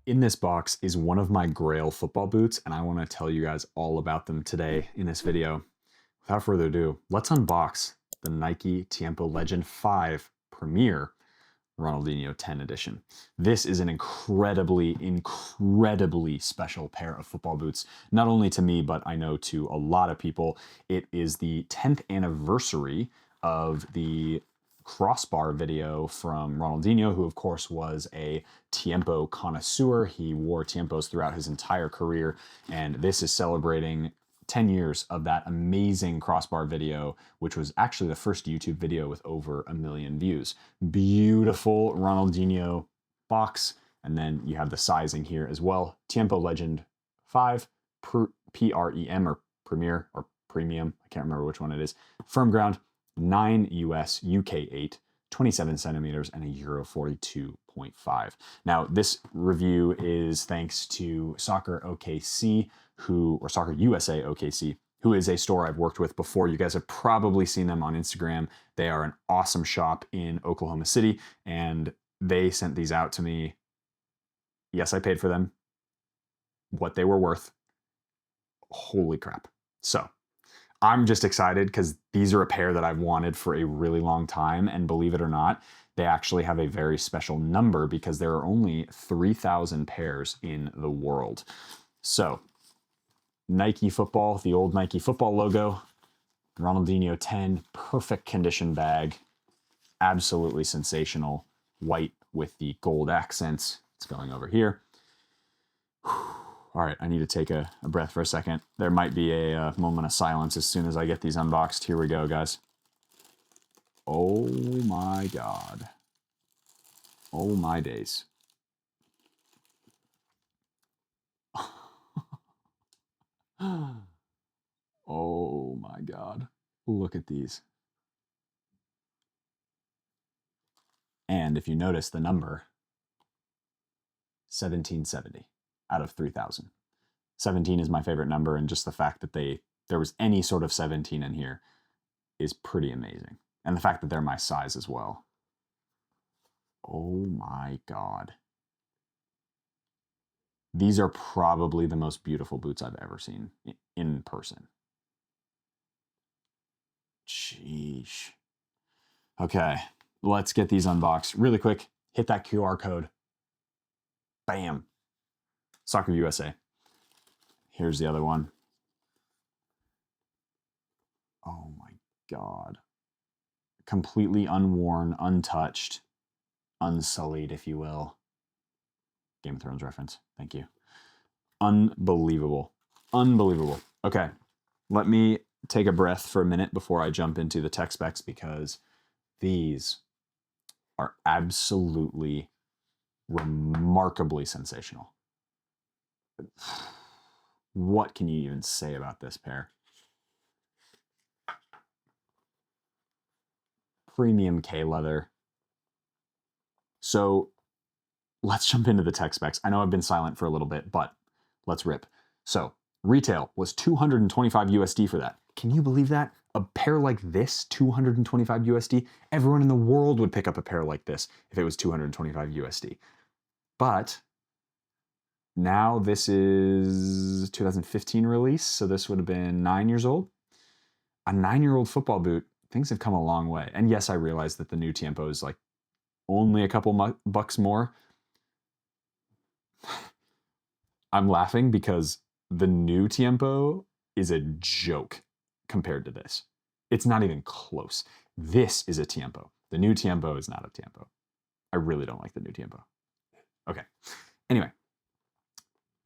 In this box is one of my Grail football boots, and I want to tell you guys all about them today in this video. Without further ado, let's unbox the Nike Tiempo Legend 5 Premier Ronaldinho 10 edition. This is an incredibly special pair of football boots, not only to me, but I know to a lot of people. It is the 10th anniversary of the crossbar video from Ronaldinho, who of course was a Tiempo connoisseur. He wore Tiempos throughout his entire career, and this is celebrating 10 years of that amazing crossbar video, which was actually the first YouTube video with over 1 million views. Beautiful Ronaldinho box, and then you have the sizing here as well. Tiempo Legend 5, PREM, or Premier, or Premium, I can't remember which one it is. Firm ground, 9 US, UK 8, 27 centimeters, and a Euro 42.5. Now, this review is thanks to Soccer OKC, or Soccer USA OKC, who is a store I've worked with before. You guys have probably seen them on Instagram. They are an awesome shop in Oklahoma City, and they sent these out to me. Yes, I paid for them. What they were worth. Holy crap. So, I'm just excited because these are a pair that I've wanted for a really long time, and believe it or not, they actually have a very special number because there are only 3,000 pairs in the world. So, Nike football, the old Nike football logo, Ronaldinho 10, perfect condition bag, absolutely sensational, white with the gold accents. It's going over here. All right, I need to take a breath for a second. There might be a moment of silence as soon as I get these unboxed. Here we go, guys. Oh my God. Oh my days. Oh my God. Look at these. And if you notice the number, 1770 out of 3,000. 17 is my favorite number, and just the fact that there was any sort of 17 in here is pretty amazing. And the fact that they're my size as well. Oh my God. These are probably the most beautiful boots I've ever seen in person. Sheesh. Okay, let's get these unboxed really quick. Hit that QR code. Bam. Soccer USA. Here's the other one. Oh my God. Completely unworn, untouched, unsullied, if you will. Game of Thrones reference. Thank you. Unbelievable. Unbelievable. Okay, let me take a breath for a minute before I jump into the tech specs, because these are absolutely remarkably sensational. What can you even say about this pair? Premium K leather. So let's jump into the tech specs. I know I've been silent for a little bit, but let's rip. So retail was 225 USD for that. Can you believe that? A pair like this, 225 USD? Everyone in the world would pick up a pair like this if it was 225 USD. But now this is 2015 release, so this would have been 9 years old. A 9-year-old football boot, things have come a long way. And yes, I realize that the new Tiempo is like only a couple bucks more. I'm laughing because the new Tiempo is a joke compared to this. It's not even close. This is a Tiempo. The new Tiempo is not a Tiempo. I really don't like the new Tiempo. Okay. Anyway,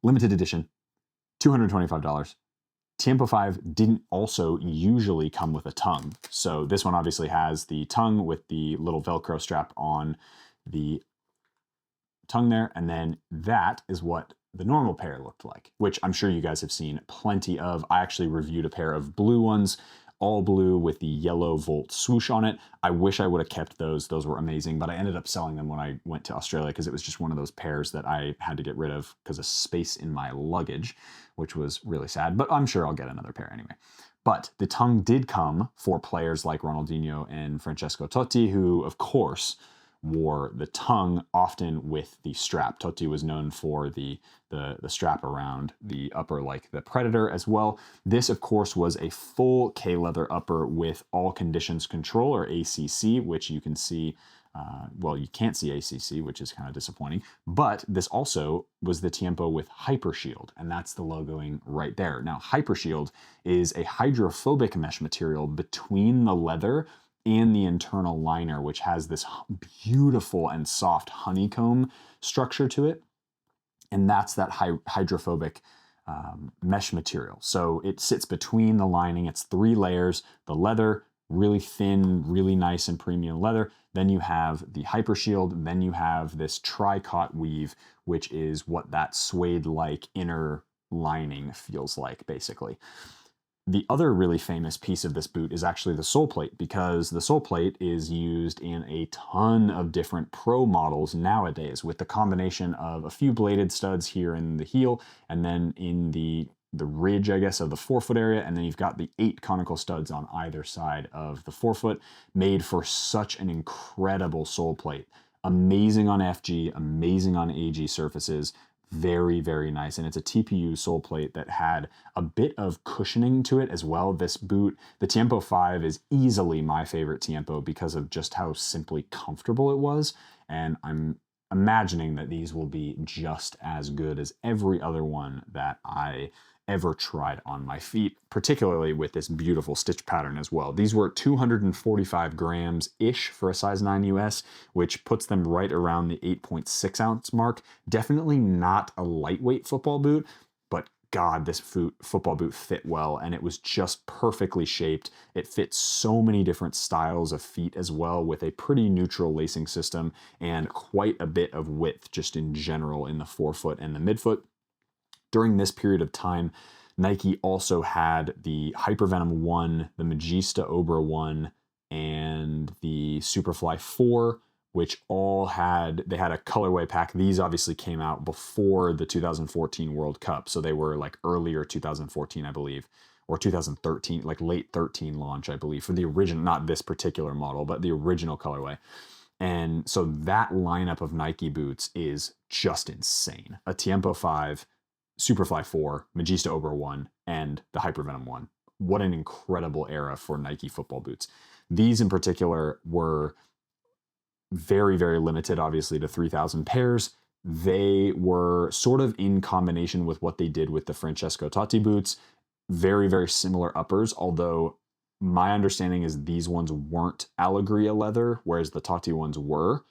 limited edition, $225. Tiempo 5 didn't also usually come with a tongue. So this one obviously has the tongue with the little Velcro strap on the tongue there. And then that is what the normal pair looked like, which I'm sure you guys have seen plenty of. I actually reviewed a pair of blue ones, all blue with the yellow Volt swoosh on it. I wish I would have kept those. Those were amazing, but I ended up selling them when I went to Australia because it was just one of those pairs that I had to get rid of because of space in my luggage, which was really sad, but I'm sure I'll get another pair anyway. But the tongue did come for players like Ronaldinho and Francesco Totti, who, of course, wore the tongue, often with the strap. Totti was known for the strap around the upper like the Predator as well. This, of course, was a full K-leather upper with all conditions control, or ACC, which you can see, well, you can't see ACC, which is kind of disappointing, but this also was the Tiempo with Hypershield, and that's the logoing right there. Now, Hypershield is a hydrophobic mesh material between the leather and the internal liner, which has this beautiful and soft honeycomb structure to it. And that's that hydrophobic mesh material. So it sits between the lining. It's 3 layers. The leather, really thin, really nice and premium leather. Then you have the Hypershield. Then you have this tricot weave, which is what that suede-like inner lining feels like, basically. The other really famous piece of this boot is actually the sole plate, because the sole plate is used in a ton of different pro models nowadays, with the combination of a few bladed studs here in the heel, and then in the ridge, I guess, of the forefoot area, and then you've got the 8 conical studs on either side of the forefoot, made for such an incredible sole plate. Amazing on FG, amazing on AG surfaces. Very, very nice. And it's a TPU sole plate that had a bit of cushioning to it as well. This boot, the Tiempo 5, is easily my favorite Tiempo because of just how simply comfortable it was. And I'm imagining that these will be just as good as every other one that I ever tried on my feet, particularly with this beautiful stitch pattern as well. These were 245 grams-ish for a size 9 US, which puts them right around the 8.6 ounce mark. Definitely not a lightweight football boot, but God, this football boot fit well, and it was just perfectly shaped. It fits so many different styles of feet as well, with a pretty neutral lacing system and quite a bit of width just in general in the forefoot and the midfoot. During this period of time, Nike also had the Hypervenom 1, the Magista Obra 1, and the Superfly 4, which all had a colorway pack. These obviously came out before the 2014 World Cup, so they were like earlier 2014, I believe, or 2013, like late 13 launch, I believe, for the original, not this particular model, but the original colorway. And so that lineup of Nike boots is just insane. A Tiempo 5, Superfly 4, Magista Obra 1, and the Hypervenom 1. What an incredible era for Nike football boots. These in particular were very, very limited, obviously, to 3,000 pairs. They were sort of in combination with what they did with the Francesco Totti boots. Very, very similar uppers, although my understanding is these ones weren't Allegria leather, whereas the Totti ones were.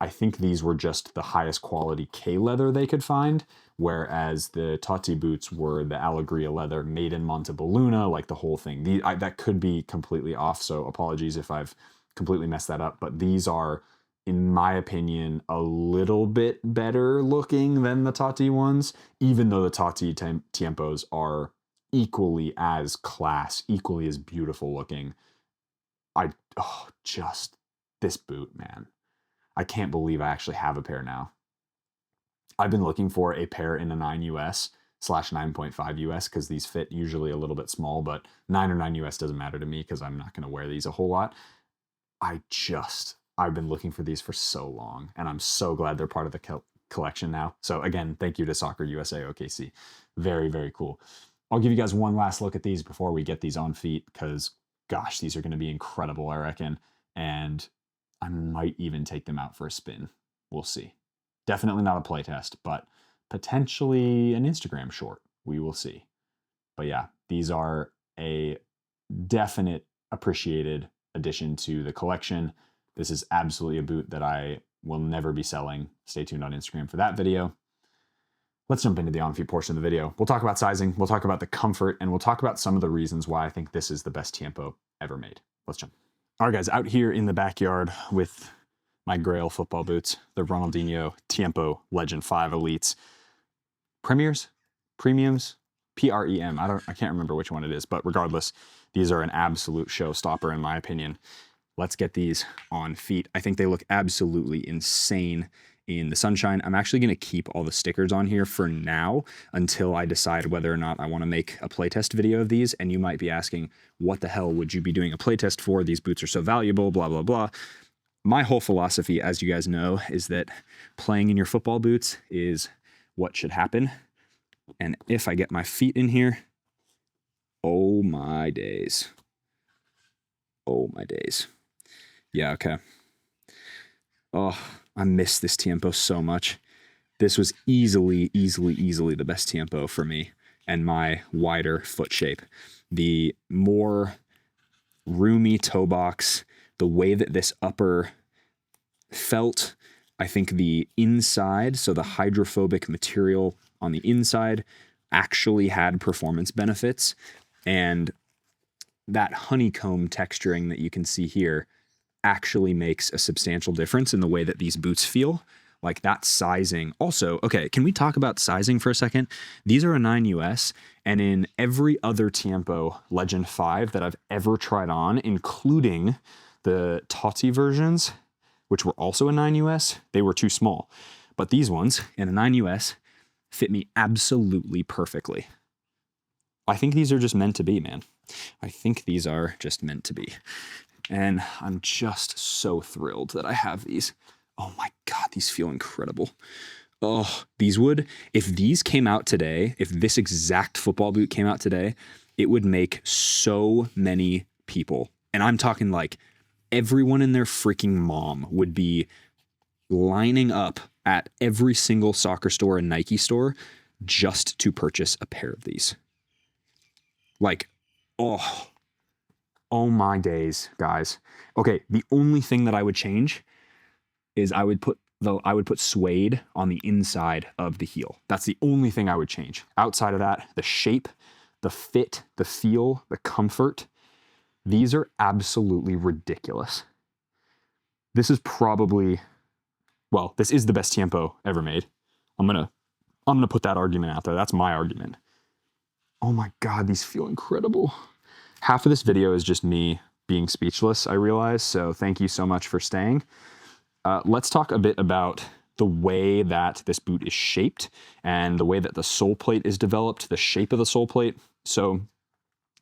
I think these were just the highest quality K leather they could find, whereas the Totti boots were the Allegria leather made in Montebelluna, like the whole thing. That could be completely off, so apologies if I've completely messed that up, but these are, in my opinion, a little bit better looking than the Totti ones, even though the Totti Tiempos are equally as class, equally as beautiful looking. Just this boot, man. I can't believe I actually have a pair now. I've been looking for a pair in a 9 US / 9.5 US because these fit usually a little bit small, but 9 or 9 US doesn't matter to me because I'm not going to wear these a whole lot. I've been looking for these for so long, and I'm so glad they're part of the collection now. So again, thank you to Soccer USA OKC. Very, very cool. I'll give you guys one last look at these before we get these on feet because, gosh, these are going to be incredible, I reckon. And I might even take them out for a spin. We'll see. Definitely not a playtest, but potentially an Instagram short. We will see. But yeah, these are a definite appreciated addition to the collection. This is absolutely a boot that I will never be selling. Stay tuned on Instagram for that video. Let's jump into the on-feet portion of the video. We'll talk about sizing, we'll talk about the comfort, and we'll talk about some of the reasons why I think this is the best Tiempo ever made. Let's jump. All right, guys, out here in the backyard with my GRAIL football boots, the Ronaldinho Tiempo Legend 5 Elites. Premiums, PREM. I can't remember which one it is, but regardless, these are an absolute showstopper in my opinion. Let's get these on feet. I think they look absolutely insane in the sunshine. I'm actually going to keep all the stickers on here for now until I decide whether or not I want to make a playtest video of these. And you might be asking, what the hell would you be doing a playtest for? These boots are so valuable, blah, blah, blah. my whole philosophy, as you guys know, is that playing in your football boots is what should happen. And if I get my feet in here, oh my days. Oh my days. Yeah, okay. Oh, I miss this Tiempo so much. This was easily the best Tiempo for me and my wider foot shape. The more roomy toe box, the way that this upper felt, I think the inside, so the hydrophobic material on the inside actually had performance benefits. And that honeycomb texturing that you can see here actually makes a substantial difference in the way that these boots feel. Like that sizing. Also, okay, can we talk about sizing for a second? These are a 9 US, and in every other Tiempo Legend 5 that I've ever tried on, including the Totti versions, which were also a 9 US, they were too small. But these ones in a 9 US fit me absolutely perfectly. I think these are just meant to be, man. I think these are just meant to be. And I'm just so thrilled that I have these. Oh my God, these feel incredible. Oh, these would, if these came out today, if this exact football boot came out today, it would make so many people, and I'm talking like everyone and their freaking mom would be lining up at every single soccer store and Nike store just to purchase a pair of these. Like, oh my days, guys. Okay, the only thing that I would change is I would put suede on the inside of the heel. That's the only thing I would change. Outside of that, the shape, the fit, the feel, the comfort, these are absolutely ridiculous. This is probably, well, this is the best Tiempo ever made. I'm gonna put that argument out there. That's my argument. Oh my God, these feel incredible. Half of this video is just me being speechless, I realize, so thank you so much for staying. Let's talk a bit about the way that this boot is shaped and the way that the sole plate is developed, the shape of the sole plate. So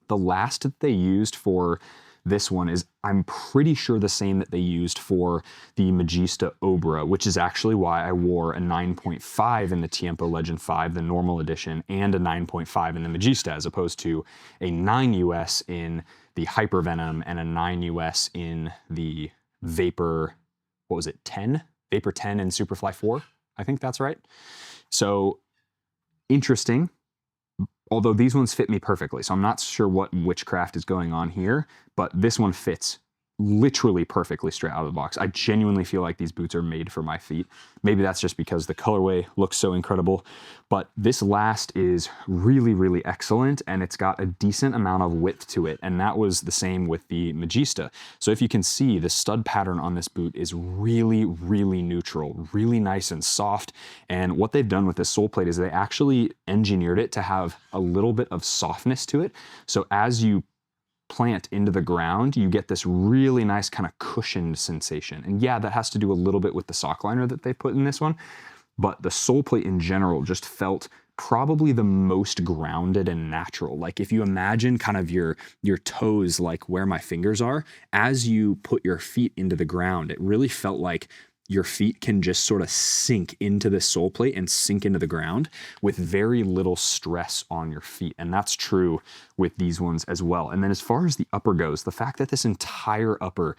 the last that they used for this one is, I'm pretty sure, the same that they used for the Magista Obra, which is actually why I wore a 9.5 in the Tiempo Legend 5, the normal edition, and a 9.5 in the Magista, as opposed to a 9 US in the Hypervenom and a 9 US in the Vapor, what was it, 10? Vapor 10 and Superfly 4, I think that's right. So interesting. Although these ones fit me perfectly, so I'm not sure what witchcraft is going on here, but this one fits literally perfectly straight out of the box. I genuinely feel like these boots are made for my feet. Maybe that's just because the colorway looks so incredible, but this last is really excellent, and it's got a decent amount of width to it, and that was the same with the Magista. So if you can see, the stud pattern on this boot is really neutral, really nice and soft, and what they've done with this sole plate is they actually engineered it to have a little bit of softness to it, so as you plant into the ground, you get this really nice kind of cushioned sensation. And yeah, that has to do a little bit with the sock liner that they put in this one, but the sole plate in general just felt probably the most grounded and natural. Like if you imagine kind of your toes, like where my fingers are, as you put your feet into the ground, it really felt like your feet can just sort of sink into the sole plate and sink into the ground with very little stress on your feet. And that's true with these ones as well. And then as far as the upper goes, the fact that this entire upper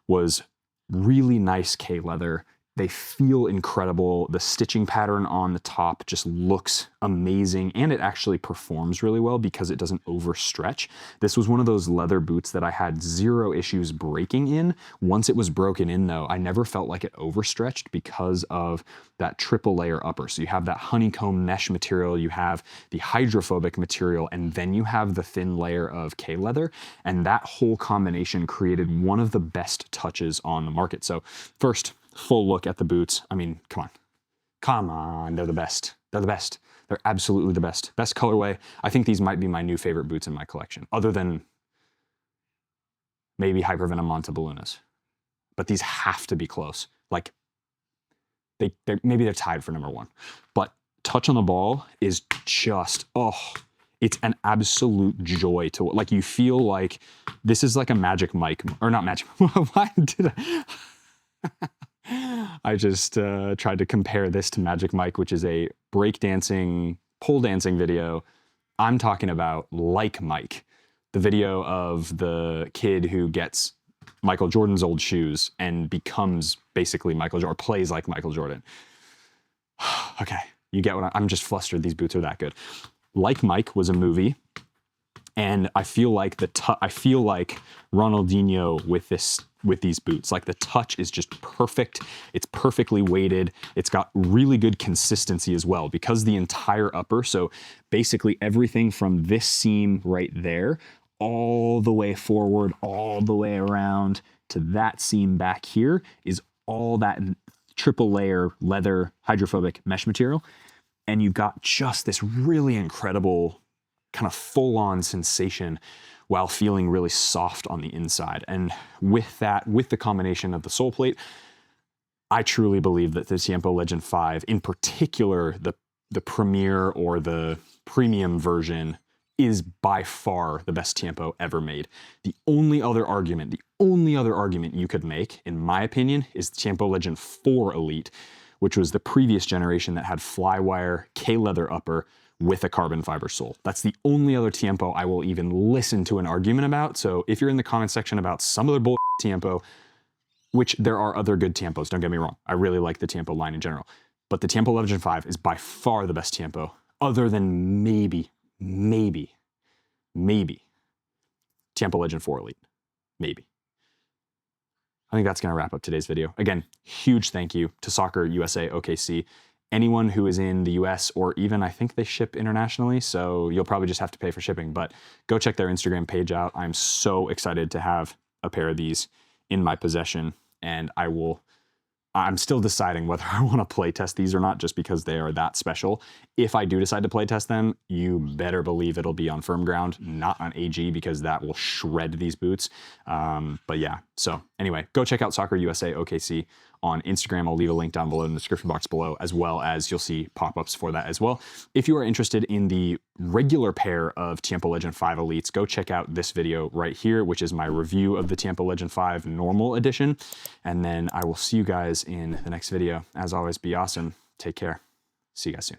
was really nice K-leather, they feel incredible. The stitching pattern on the top just looks amazing, and it actually performs really well because it doesn't overstretch. This was one of those leather boots that I had zero issues breaking in. Once it was broken in though, I never felt like it overstretched because of that triple layer upper. So you have that honeycomb mesh material, you have the hydrophobic material, and then you have the thin layer of K-leather, and that whole combination created one of the best touches on the market. So first, full look at the boots. I mean, come on, they're the best. They're the best. They're absolutely the best. Best colorway. I think these might be my new favorite boots in my collection, other than maybe Hypervenom Monteballonas. But these have to be close. Like, maybe they're tied for number one. But touch on the ball is just, it's an absolute joy to, like, you feel like this is like a Magic Mike, or not Magic, why did I? I just tried to compare this to Magic Mike, which is a breakdancing, pole dancing video. I'm talking about Like Mike, the video of the kid who gets Michael Jordan's old shoes and becomes basically Michael Jordan, or plays like Michael Jordan. Okay, you get what I'm just flustered. These boots are that good. Like Mike was a movie, and I feel like I feel like Ronaldinho with these boots. Like the touch is just perfect. It's perfectly weighted. It's got really good consistency as well because the entire upper, so basically everything from this seam right there all the way forward, all the way around to that seam back here is all that triple layer leather hydrophobic mesh material. And you've got just this really incredible kind of full-on sensation while feeling really soft on the inside. And with that, with the combination of the sole plate, I truly believe that the Tiempo Legend 5, in particular, the Premier or the premium version, is by far the best Tiempo ever made. The only other argument you could make, in my opinion, is the Tiempo Legend 4 Elite, which was the previous generation that had flywire K-leather upper with a carbon fiber sole. That's the only other Tiempo I will even listen to an argument about. So if you're in the comment section about some other bull Tiempo, which there are other good Tiempos, don't get me wrong. I really like the Tiempo line in general. But the Tiempo Legend 5 is by far the best Tiempo, other than maybe Tiempo Legend 4 Elite. Maybe. I think that's going to wrap up today's video. Again, huge thank you to Soccer USA OKC. Anyone who is in the US, or even I think they ship internationally, so you'll probably just have to pay for shipping, but go check their Instagram page out. I'm so excited to have a pair of these in my possession, and I'm still deciding whether I want to play test these or not, just because they are that special. If I do decide to play test them, you better believe it'll be on firm ground, not on AG, because that will shred these boots. But yeah, so anyway, go check out Soccer USA OKC on Instagram. I'll leave a link down below in the description box below, as well as you'll see pop-ups for that as well. If you are interested in the regular pair of Tiempo Legend 5 Elites, go check out this video right here, which is my review of the Tiempo Legend 5 Normal Edition. And then I will see you guys in the next video. As always, be awesome. Take care. See you guys soon.